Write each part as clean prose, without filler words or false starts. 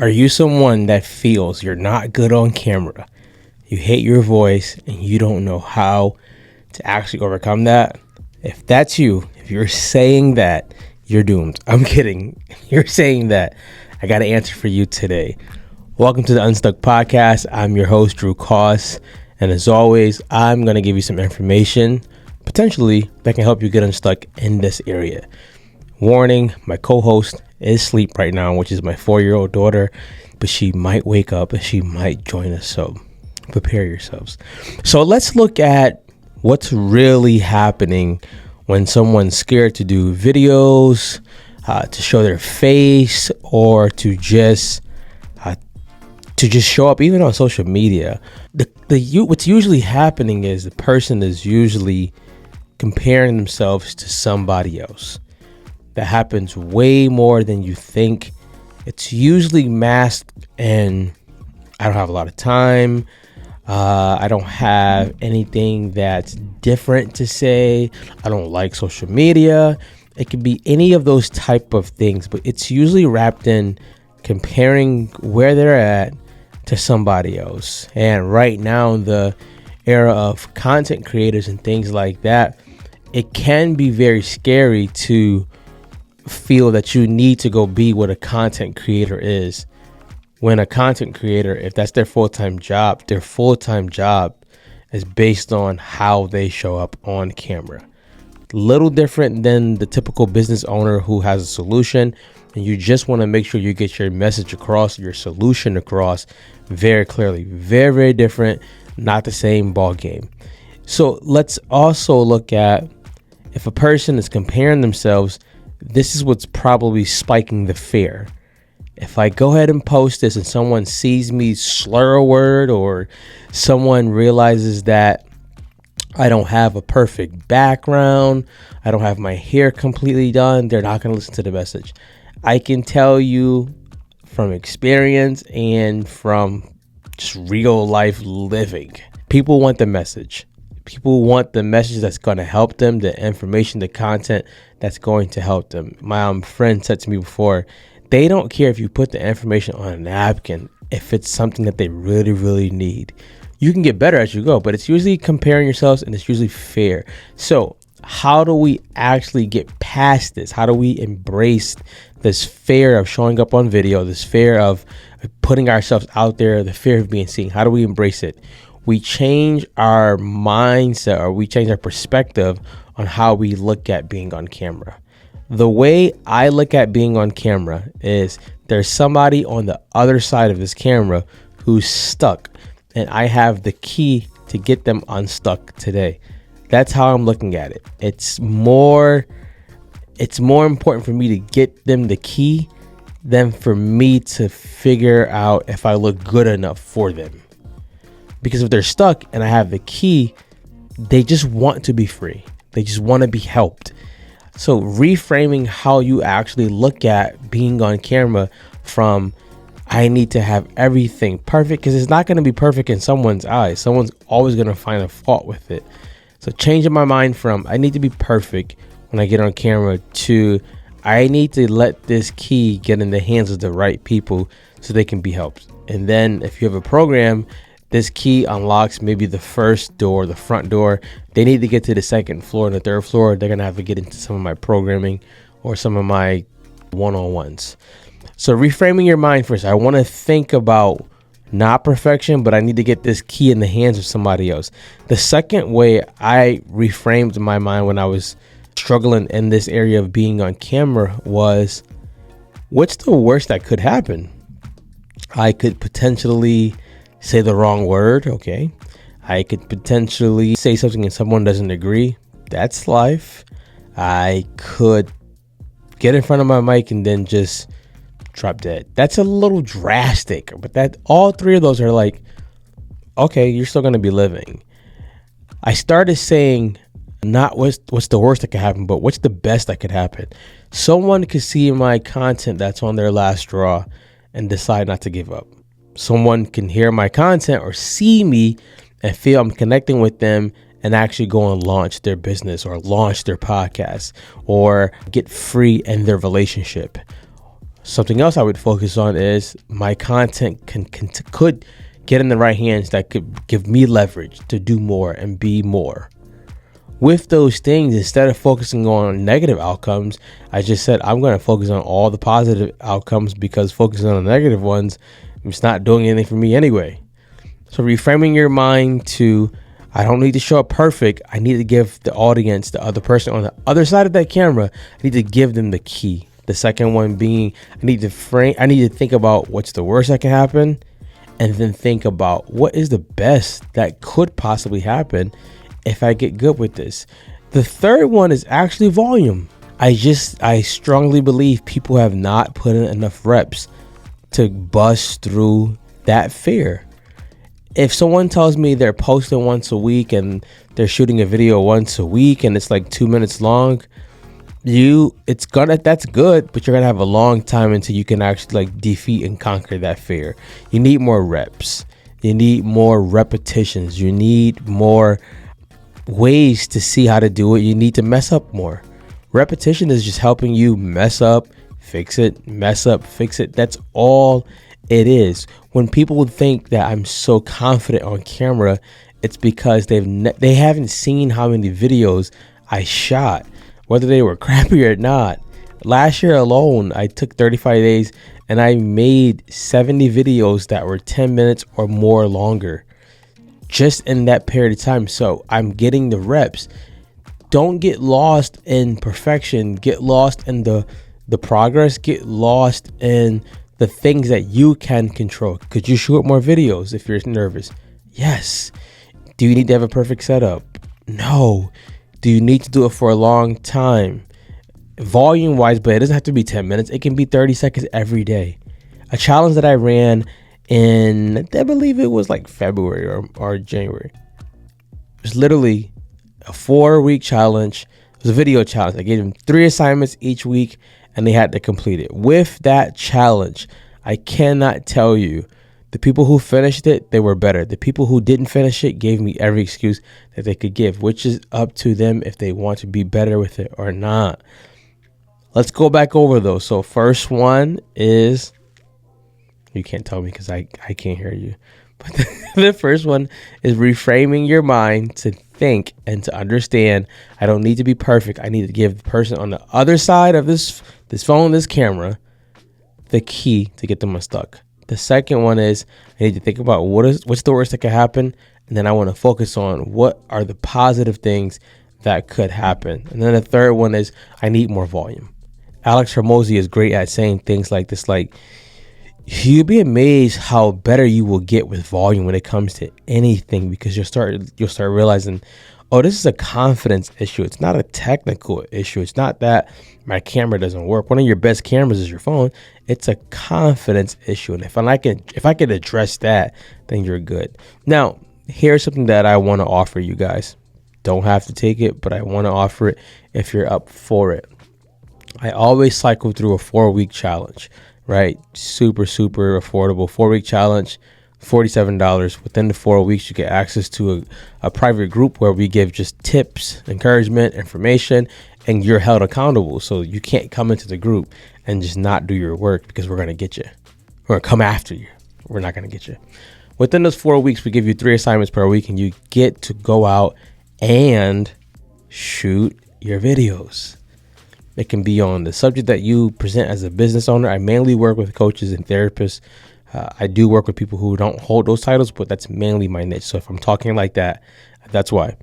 Are you someone that feels you're not good on camera? You hate your voice and you don't know how to actually overcome that? If that's you, if you're saying that, you're doomed. I'm kidding. If you're saying that, I got an answer for you today. Welcome to the Unstuck Podcast. I'm your host, Drew Koss. And as always, I'm going to give you some information, potentially, that can help you get unstuck in this area. Warning, my co-host is asleep right now, which is my 4-year-old daughter, but she might wake up and she might join us, so prepare yourselves. So let's look at what's really happening when someone's scared to do videos, to show their face, or to just show up even on social media. What's usually happening is the person is usually comparing themselves to somebody else. That happens way more than you think. It's usually masked and I don't have a lot of time. I don't have anything that's different to say. I don't like social media. It could be any of those type of things, but it's usually wrapped in comparing where they're at to somebody else. And right now, in the era of content creators and things like that, it can be very scary to feel that you need to go be what a content creator is, when a content creator, if that's their full-time job is based on how they show up on camera. Little different than the typical business owner who has a solution and you just want to make sure you get your message across, your solution across very clearly. Very, very different, not the same ball game. So let's also look at, if a person is comparing themselves, this is what's probably spiking the fear. If I go ahead and post this and someone sees me slur a word, or someone realizes that I don't have a perfect background, I don't have my hair completely done, they're not going to listen to the message. I can tell you from experience and from just real life living, people want the message. People want the message that's going to help them, the information, the content that's going to help them. My friend said to me before, they don't care if you put the information on a napkin if it's something that they really, really need. You can get better as you go, but it's usually comparing yourselves and it's usually fair. So how do we actually get past this? How do we embrace this fear of showing up on video, this fear of putting ourselves out there, the fear of being seen? How do we embrace it? We change our mindset, or we change our perspective on how we look at being on camera. The way I look at being on camera is there's somebody on the other side of this camera who's stuck, and I have the key to get them unstuck today. That's how I'm looking at it. It's more important for me to get them the key than for me to figure out if I look good enough for them. Because if they're stuck and I have the key, they just want to be free. They just want to be helped. So reframing how you actually look at being on camera from, I need to have everything perfect, because it's not going to be perfect in someone's eyes. Someone's always going to find a fault with it. So changing my mind from, I need to be perfect when I get on camera, to, I need to let this key get in the hands of the right people so they can be helped. And then if you have a program, this key unlocks maybe the first door, the front door. They need to get to the second floor and the third floor. They're going to have to get into some of my programming or some of my one-on-ones. So reframing your mind first. I want to think about not perfection, but I need to get this key in the hands of somebody else. The second way I reframed my mind when I was struggling in this area of being on camera was, what's the worst that could happen? I could potentially say the wrong word. Okay. I could potentially say something and someone doesn't agree. That's life. I could get in front of my mic and then just drop dead. That's a little drastic, but that all three of those are like, okay, you're still going to be living. I started saying not what's the worst that could happen, but what's the best that could happen. Someone could see my content that's on their last straw and decide not to give up. Someone can hear my content or see me and feel I'm connecting with them and actually go and launch their business or launch their podcast or get free in their relationship. Something else I would focus on is my content could get in the right hands that could give me leverage to do more and be more. With those things, instead of focusing on negative outcomes, I just said I'm going to focus on all the positive outcomes, because focusing on the negative ones, it's not doing anything for me anyway. So reframing your mind to, I don't need to show up perfect. I need to give the audience, the other person on the other side of that camera, I need to give them the key. The second one being, I need to think about what's the worst that can happen, and then think about what is the best that could possibly happen if I get good with this. The third one is actually volume. I strongly believe people have not put in enough reps to bust through that fear. If someone tells me they're posting once a week and they're shooting a video once a week and it's like 2 minutes long, that's good, but you're gonna have a long time until you can actually like defeat and conquer that fear. You need more reps. You need more repetitions. You need more ways to see how to do it. You need to mess up more. Repetition is just helping you mess up, fix it, mess up, fix it. That's all it is. When people think that I'm so confident on camera, it's because they haven't seen how many videos I shot, whether they were crappy or not. Last year alone, I took 35 days and I made 70 videos that were 10 minutes or more longer, just in that period of time. So I'm getting the reps. Don't get lost in perfection. Get lost in the progress. Get lost in the things that you can control. Could you shoot more videos if you're nervous? Yes. Do you need to have a perfect setup? No. Do you need to do it for a long time? Volume wise, but it doesn't have to be 10 minutes. It can be 30 seconds every day. A challenge that I ran in, I believe it was like February or January. It was literally a 4-week challenge. It was a video challenge. I gave them 3 assignments each week and they had to complete it. With that challenge, I cannot tell you, the people who finished it, they were better. The people who didn't finish it gave me every excuse that they could give, which is up to them if they want to be better with it or not. Let's go back over those. So first one is, you can't tell me because I can't hear you. But the first one is reframing your mind to think and to understand, I don't need to be perfect. I need to give the person on the other side of this phone, this camera, the key to get them unstuck. The second one is, I need to think about what's the worst that could happen, and then I want to focus on what are the positive things that could happen. And then the third one is, I need more volume. Alex Hormozi is great at saying things like this, like, you'll be amazed how better you will get with volume when it comes to anything, because you'll start realizing, oh, this is a confidence issue. It's not a technical issue. It's not that my camera doesn't work. One of your best cameras is your phone. It's a confidence issue. And if I can address that, then you're good. Now, here's something that I want to offer you guys. Don't have to take it, but I want to offer it if you're up for it. I always cycle through a 4-week challenge, right? Super, super affordable 4-week challenge. $47. Within the 4 weeks, you get access to a private group where we give just tips, encouragement, information, and you're held accountable. So you can't come into the group and just not do your work, because we're going to get you. We're going to come after you. We're not going to get you. Within those 4 weeks, we give you 3 assignments per week, and you get to go out and shoot your videos. It can be on the subject that you present as a business owner. I mainly work with coaches and therapists. I do work with people who don't hold those titles, but that's mainly my niche. So if I'm talking like that, that's why.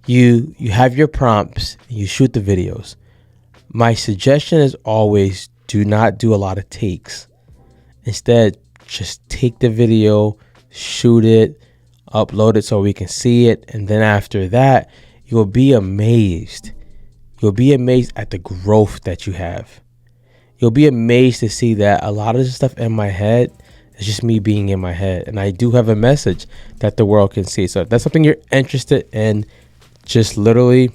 You have your prompts, you shoot the videos. My suggestion is always, do not do a lot of takes. Instead, just take the video, shoot it, upload it so we can see it. And then after that, you'll be amazed. You'll be amazed at the growth that you have. You'll be amazed to see that a lot of the stuff in my head is just me being in my head. And I do have a message that the world can see. So if that's something you're interested in, just literally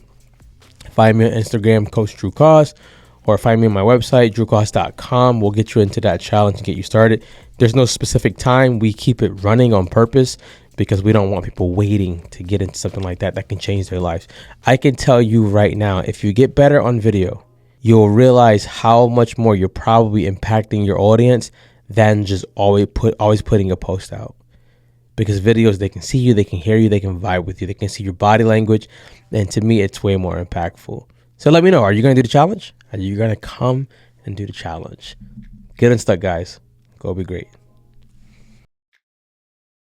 find me on Instagram, Coach Drew Cost, or find me on my website, drewcost.com. We'll get you into that challenge and get you started. There's no specific time. We keep it running on purpose because we don't want people waiting to get into something like that can change their lives. I can tell you right now, if you get better on video, you'll realize how much more you're probably impacting your audience than just always putting a post out. Because videos, they can see you, they can hear you, they can vibe with you, they can see your body language, and to me, it's way more impactful. So let me know, are you going to do the challenge? Are you going to come and do the challenge? Get unstuck, guys. Go be great.